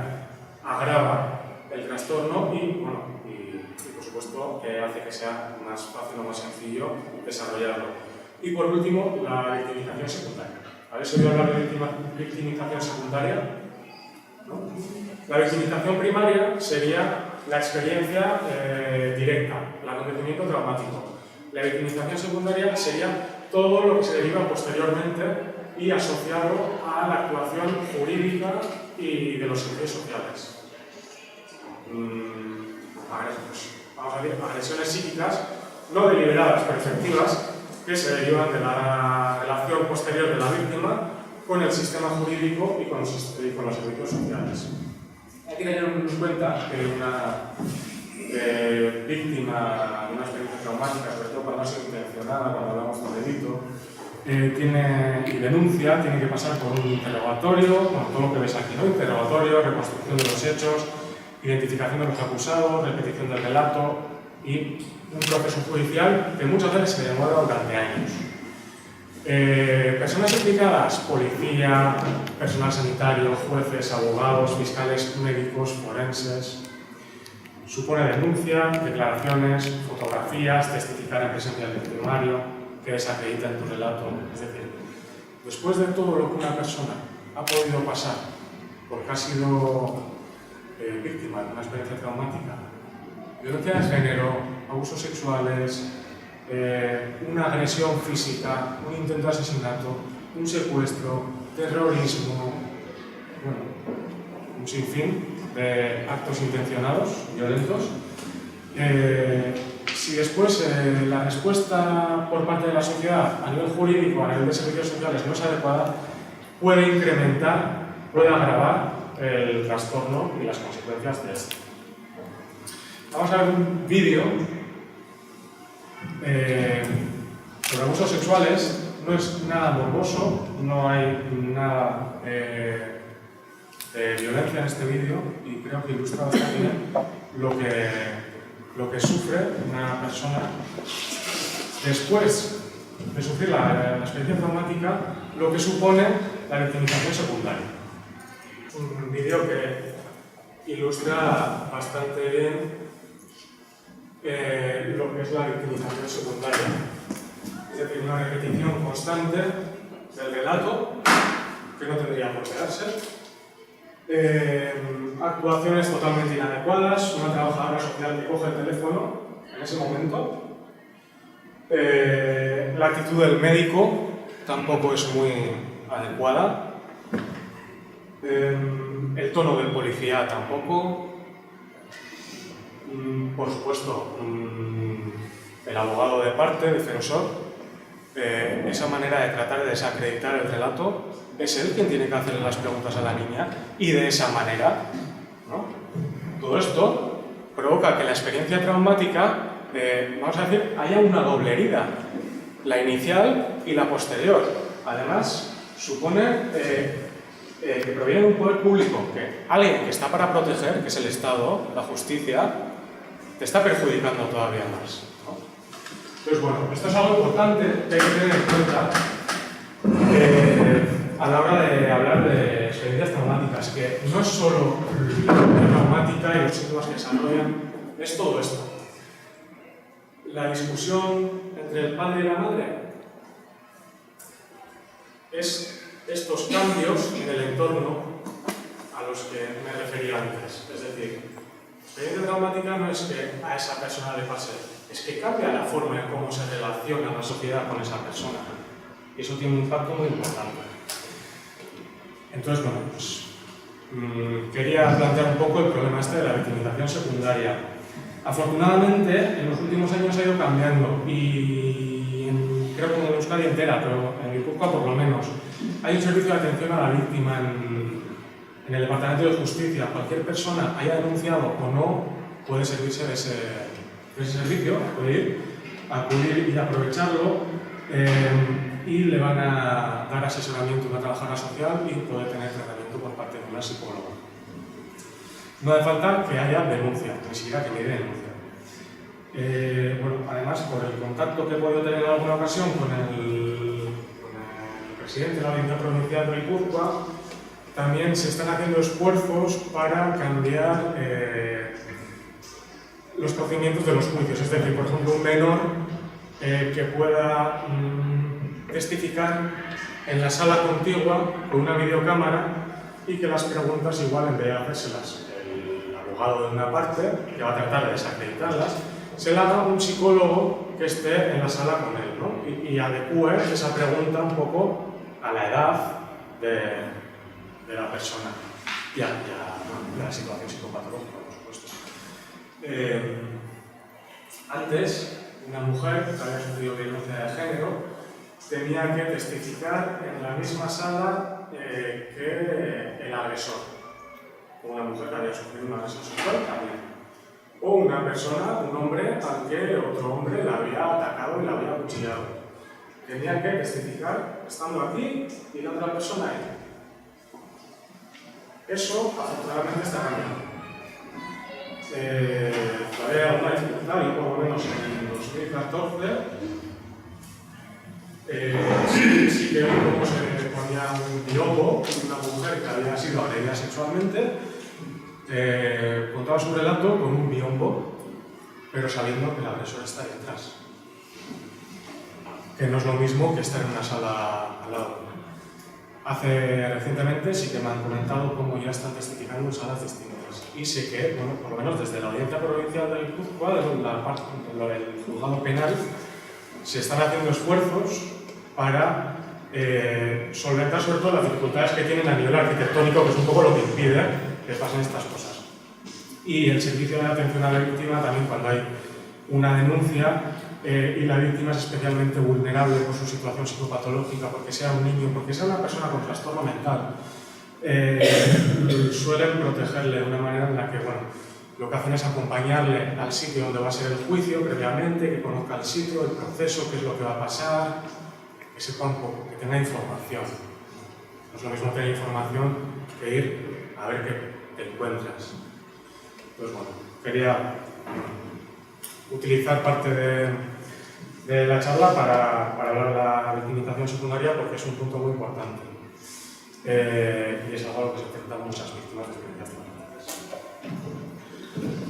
agrava el trastorno y por supuesto que hace que sea más fácil o más sencillo desarrollarlo. Y por último, la victimización secundaria. ¿Habéis oído hablar de victimización secundaria? ¿No? La victimización primaria sería la experiencia directa, el acontecimiento traumático. La victimización secundaria sería todo lo que se deriva posteriormente y asociado a la actuación jurídica y de los servicios sociales. Vamos a decir, agresiones psíquicas no deliberadas, pero efectivas, que se derivan de la relación posterior de la víctima con el sistema jurídico y con los servicios sociales. Hay que tener en cuenta que una víctima de una experiencia traumática, sobre todo cuando ha sido intencionada, cuando hablamos de delito, y denuncia, tiene que pasar por un interrogatorio, con todo lo que ves aquí, ¿no? Interrogatorio, reconstrucción de los hechos, identificación de los acusados, repetición del relato y un proceso judicial que muchas veces se demora durante años. Personas implicadas, policía, personal sanitario, jueces, abogados, fiscales, médicos, forenses. Supone denuncia, declaraciones, fotografías, testificar en presencia del victimario, que desacredita en tu relato. Es decir, después de todo lo que una persona ha podido pasar porque ha sido víctima de una experiencia traumática, violencia de género, abusos sexuales, una agresión física, un intento de asesinato, un secuestro, terrorismo, un sinfín de actos intencionados, violentos. Si después la respuesta por parte de la sociedad a nivel jurídico, a nivel de servicios sociales no es adecuada, puede incrementar, puede agravar el trastorno y las consecuencias de esto. Vamos a ver un vídeo sobre abusos sexuales. No es nada morboso, no hay nada de violencia en este vídeo y creo que ilustra bastante bien lo que sufre una persona después de sufrir la experiencia traumática, lo que supone la victimización secundaria. Un vídeo que ilustra bastante bien lo que es la victimización secundaria. Es decir, una repetición constante del relato que no tendría por qué darse. Actuaciones totalmente inadecuadas, una trabajadora social que coge el teléfono en ese momento. La actitud del médico tampoco es muy adecuada. El tono del policía tampoco. Por supuesto, el abogado de parte, defensor, esa manera de tratar de desacreditar el relato, es él quien tiene que hacerle las preguntas a la niña y de esa manera ¿no? Todo esto provoca que la experiencia traumática, vamos a decir, haya una doble herida, la inicial y la posterior. Además, supone que proviene de un poder público, que alguien que está para proteger, que es el Estado, la justicia, te está perjudicando todavía más, ¿no? Entonces, bueno, esto es algo importante que hay que tener en cuenta a la hora de hablar de experiencias traumáticas, que no es solo la traumática y los síntomas que desarrollan, es todo esto. La discusión entre el padre y la madre es estos cambios en el entorno a los que me refería antes. Es decir, experiencia traumática no es que a esa persona le pase, es que cambia la forma en cómo se relaciona la sociedad con esa persona. Y eso tiene un impacto muy importante. Entonces, bueno, pues quería plantear un poco el problema este de la victimización secundaria. Afortunadamente, en los últimos años ha ido cambiando y creo que en Euskadi entera, pero en Guipúzcoa por lo menos, hay un servicio de atención a la víctima en el Departamento de Justicia. Cualquier persona haya denunciado o no puede servirse de ese servicio, puede ir, acudir y aprovecharlo, y le van a dar asesoramiento a una trabajadora social y poder tener tratamiento por parte de una psicóloga. No hace falta que haya denuncia, ni siquiera que me dé denuncia. Bueno, además, por el contacto que he podido tener en alguna ocasión con el presidente de la Audiencia Provincial de Guipúzcoa, también se están haciendo esfuerzos para cambiar los procedimientos de los juicios. Es decir, por ejemplo, un menor que pueda testificar en la sala contigua con una videocámara y que las preguntas igual en vez de hacérselas el abogado de una parte, que va a tratar de desacreditarlas, se la haga un psicólogo que esté en la sala con él, ¿no? y adecúe esa pregunta un poco a la edad de la persona y a la situación psicopatológica, por supuesto. Antes, una mujer que había sufrido violencia de género tenía que testificar en la misma sala que el agresor. O una mujer que había sufrido una agresión sexual también. O una persona, un hombre, al que otro hombre la había atacado y la había acuchillado. Tenía que testificar estando aquí y la otra persona ahí. Eso, afortunadamente, está cambiando. Todavía hay alguna dificultad, y por lo menos en 2014, sí que vi cómo se ponía un biombo, una mujer que había sido agredida sexualmente, contaba su relato con un biombo, pero sabiendo que el agresor está ahí detrás. Que no es lo mismo que estar en una sala al lado. Recientemente sí que me han comentado cómo ya están testificando en salas distintas. Y sé que, bueno, por lo menos desde la Audiencia Provincial de Guipúzcoa, del juzgado penal, se están haciendo esfuerzos para solventar sobre todo las dificultades que tienen a nivel arquitectónico, que es un poco lo que impide que pasen estas cosas. Y el servicio de atención a la víctima también, cuando hay una denuncia y la víctima es especialmente vulnerable por su situación psicopatológica, porque sea un niño, porque sea una persona con trastorno mental, suelen protegerle de una manera en la que, bueno, lo que hacen es acompañarle al sitio donde va a ser el juicio previamente, que conozca el sitio, el proceso, qué es lo que va a pasar, que sepa un poco, que tenga información. No es lo mismo tener información que ir a ver qué te encuentras. Pues bueno, quería utilizar parte de la charla para hablar de la victimización secundaria, porque es un punto muy importante. Y es algo a lo que se enfrentan muchas víctimas de violencias traumáticas.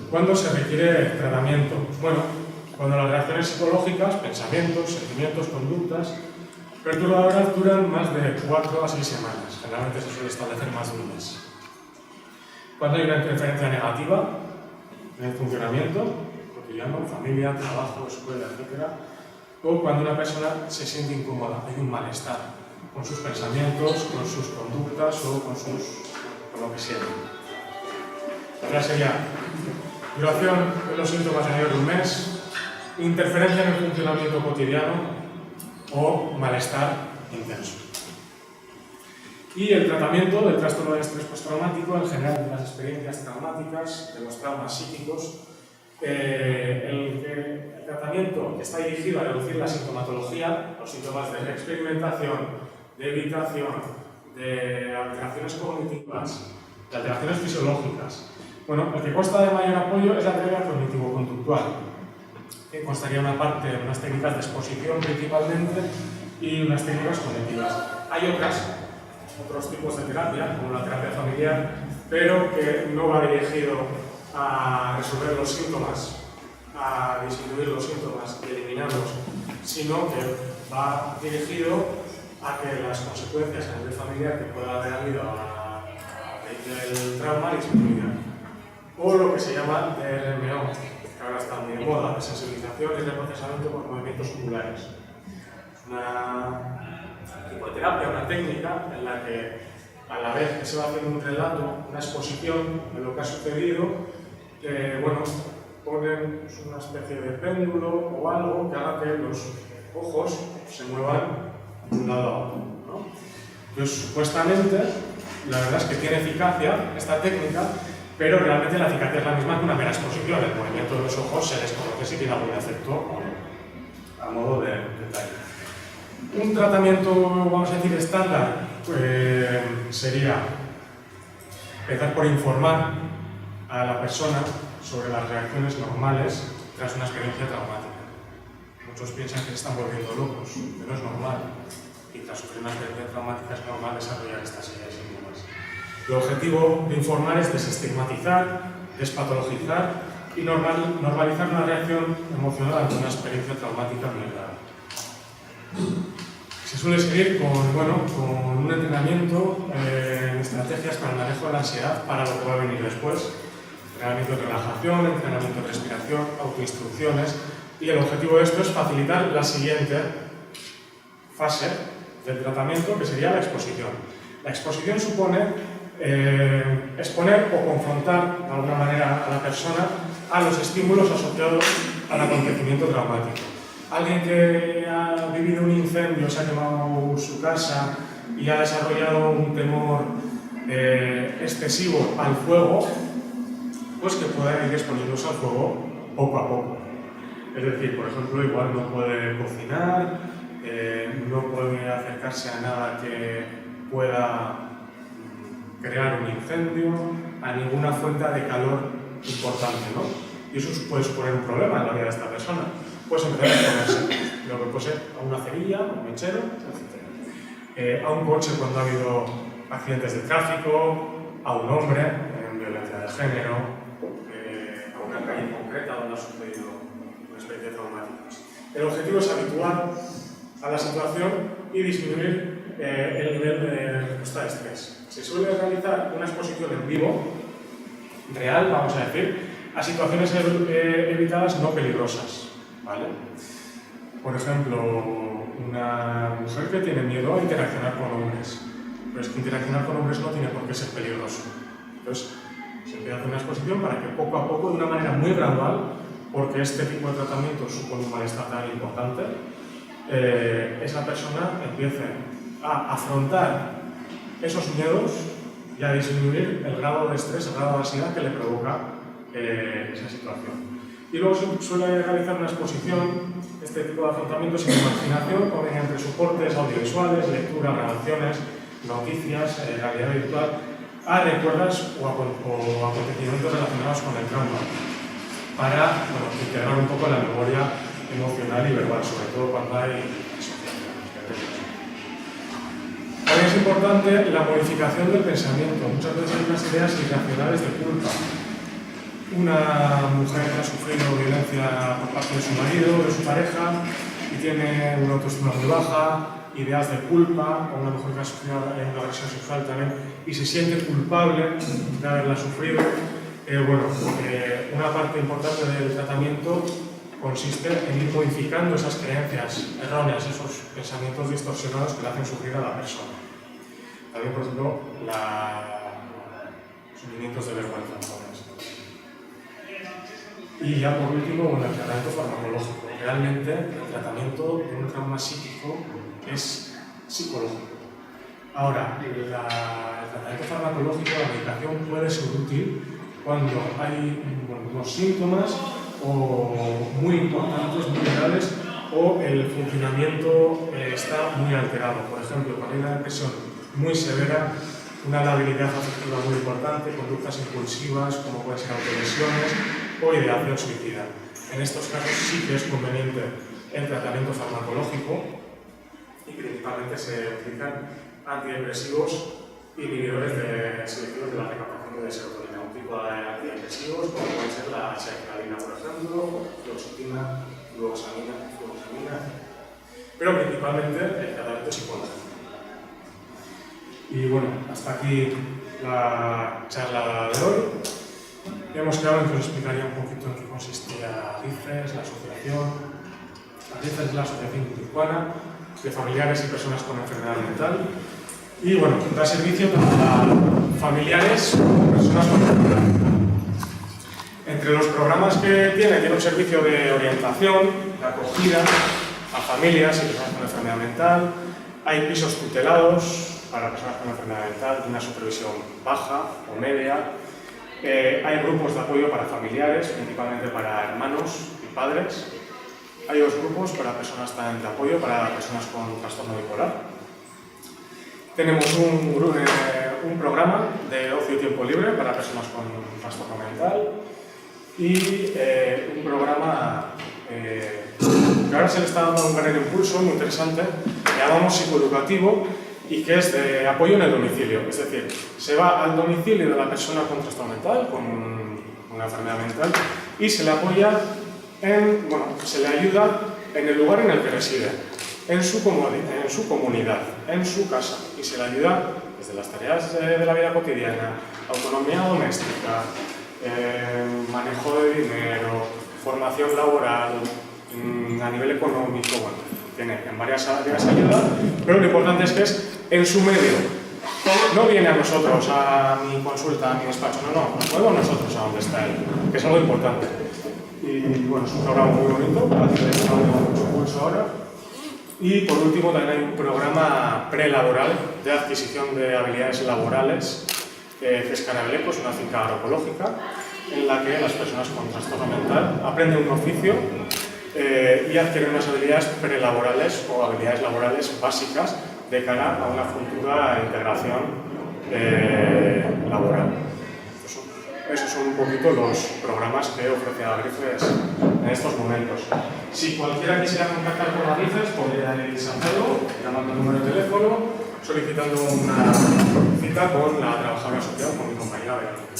¿Cuándo se requiere tratamiento? Bueno, cuando las reacciones psicológicas, pensamientos, sentimientos, conductas perturbadoras duran más de 4 a 6 semanas. Generalmente se suele establecer más de un mes. Cuando hay una interferencia negativa en el funcionamiento cotidiano, familia, trabajo, escuela, etc. O cuando una persona se siente incómoda, hay un malestar con sus pensamientos, con sus conductas o con lo que siente. Otra sería duración de los síntomas menor de un mes, interferencia en el funcionamiento cotidiano o malestar intenso. Y el tratamiento del trastorno de estrés postraumático, en general de las experiencias traumáticas, de los traumas psíquicos. El tratamiento está dirigido a reducir la sintomatología, los síntomas de reexperimentación, de evitación, de alteraciones cognitivas, de alteraciones fisiológicas. Bueno, el que consta de mayor apoyo es la terapia cognitivo-conductual, que constaría una parte de unas técnicas de exposición principalmente y unas técnicas cognitivas. Hay otros tipos de terapia, como la terapia familiar, pero que no va dirigido a resolver los síntomas, a disminuir los síntomas y eliminarlos, sino que va dirigido a que las consecuencias a nivel familiar que pueda haber habido a raíz del trauma disminuyan. O lo que se llama DRMO, que ahora está muy de moda, de sensibilización y reprocesamiento por movimientos oculares. Es una psicoterapia, una técnica en la que a la vez que se va haciendo un relato, una exposición de lo que ha sucedido, bueno, ponen una especie de péndulo o algo que haga que los ojos se muevan de un lado a otro, ¿no? Entonces, supuestamente, la verdad es que tiene eficacia esta técnica, pero realmente la eficacia es la misma que una mera exposición. El movimiento de los ojos se desconoce si tiene algún efecto a modo de detalle. Un tratamiento, vamos a decir, estándar, sería empezar por informar a la persona sobre las reacciones normales tras una experiencia traumática. Muchos piensan que se están volviendo locos, pero es normal. Y tras sufrir una experiencia traumática es normal desarrollar esta serie de síntomas. El objetivo de informar es desestigmatizar, despatologizar y normalizar una reacción emocional ante una experiencia traumática muy grave. Se suele seguir con un entrenamiento en estrategias para el manejo de la ansiedad para lo que va a venir después. Entrenamiento de relajación, entrenamiento de respiración, autoinstrucciones. Y el objetivo de esto es facilitar la siguiente fase del tratamiento, que sería la exposición. La exposición supone exponer o confrontar de alguna manera a la persona a los estímulos asociados al acontecimiento traumático. Alguien que ha vivido un incendio, se ha quemado su casa y ha desarrollado un temor excesivo al fuego, pues que pueda ir exponiéndose al fuego poco a poco. Es decir, por ejemplo, igual no puede cocinar, no puede acercarse a nada que pueda crear un incendio, a ninguna fuente de calor importante, ¿no? Y eso puede suponer un problema en la vida de esta persona. Puede empezar a exponerse, lo que puede ser a una cerilla, a un mechero, etc. A un coche cuando ha habido accidentes de tráfico, a un hombre en violencia de género, a una calle concreta donde ha sucedido una experiencia traumática. El objetivo es habituar a la situación y disminuir el nivel de respuesta de estrés. Se suele realizar una exposición en vivo, real, vamos a decir, a situaciones evitadas no peligrosas, ¿vale? Por ejemplo, una mujer que tiene miedo a interaccionar con hombres, pero es que interaccionar con hombres no tiene por qué ser peligroso. Entonces, se empieza a hacer una exposición para que poco a poco, de una manera muy gradual, porque este tipo de tratamiento supone un malestar tan importante, esa persona empiece a afrontar esos miedos y a disminuir el grado de estrés, el grado de ansiedad que le provoca esa situación. Y luego se suele realizar una exposición, este tipo de afrontamientos sin imaginación, o mediante soportes audiovisuales, lectura, grabaciones, noticias, realidad virtual, a recuerdos o acontecimientos relacionados con el trauma, para integrar un poco la memoria emocional y verbal, sobre todo cuando hay asociaciones. También es importante la modificación del pensamiento. Muchas veces hay unas ideas irracionales de culpa. Una mujer que ha sufrido violencia por parte de su marido, de su pareja, y tiene una autoestima muy baja, ideas de culpa, o una mujer que ha sufrido una agresión sexual también y se siente culpable de haberla sufrido. Una parte importante del tratamiento consiste en ir modificando esas creencias erróneas, esos pensamientos distorsionados que le hacen sufrir a la persona. También, por ejemplo, los sentimientos de vergüenza. Y ya por último, el tratamiento farmacológico. Realmente el tratamiento de un trauma psíquico es psicológico. Ahora, el tratamiento farmacológico, la medicación puede ser útil cuando hay unos síntomas o muy importantes, muy graves, o el funcionamiento está muy alterado. Por ejemplo, cuando hay una depresión muy severa, una labilidad afectiva muy importante, conductas impulsivas como pueden ser autolesiones o ideación suicida. En estos casos sí que es conveniente el tratamiento farmacológico y principalmente se utilizan antidepresivos inhibidores selectivos de la recaptación de serotonina, un tipo de antidepresivos como puede ser la sertralina, por ejemplo, fluoxetina, fluoxamina, pero principalmente el tratamiento psicológico. Y bueno, hasta aquí la charla de hoy. Hemos quedado en que os explicaría un poquito en qué consistía ARIFES, la asociación. ARIFES es la Asociación Guipuzcoana de Familiares y Personas con Enfermedad Mental. Y bueno, da servicio tanto a familiares como a personas con enfermedad mental. Entre los programas que tiene un servicio de orientación, de acogida a familias y personas con enfermedad mental. Hay pisos tutelados para personas con enfermedad mental, de una supervisión baja o media. Hay grupos de apoyo para familiares, principalmente para hermanos y padres. Hay dos grupos para personas también de apoyo para personas con trastorno bipolar. Tenemos un programa de ocio y tiempo libre para personas con trastorno mental y un programa que ahora se le está dando un gran impulso muy interesante, que llamamos psicoeducativo y que es de apoyo en el domicilio. Es decir, se va al domicilio de la persona con trastorno mental, con una enfermedad mental, y se le apoya se le ayuda en el lugar en el que reside, en su comunidad, en su casa, y se le ayuda desde las tareas de la vida cotidiana, autonomía doméstica, manejo de dinero, formación laboral, a nivel económico, bueno, tiene en varias áreas ayuda, pero lo importante es que es en su medio. No viene a nosotros, a mi consulta, a mi despacho, no, nos movemos nosotros a donde está él, que es algo importante. Y bueno, es un programa muy bonito, parece que está dando mucho impulso ahora. Y por último también hay un programa prelaboral de adquisición de habilidades laborales, que es Canabeleco, es una finca agroecológica, en la que las personas con trastorno mental aprenden un oficio y adquieren unas habilidades prelaborales o habilidades laborales básicas de cara a una futura integración laboral. Esos son un poquito los programas que ofrece ARIFES en estos momentos. Si cualquiera quisiera contactar con ARIFES, podríais hacerlo llamando al número de teléfono, solicitando una cita con la trabajadora social, con mi compañera Verónica.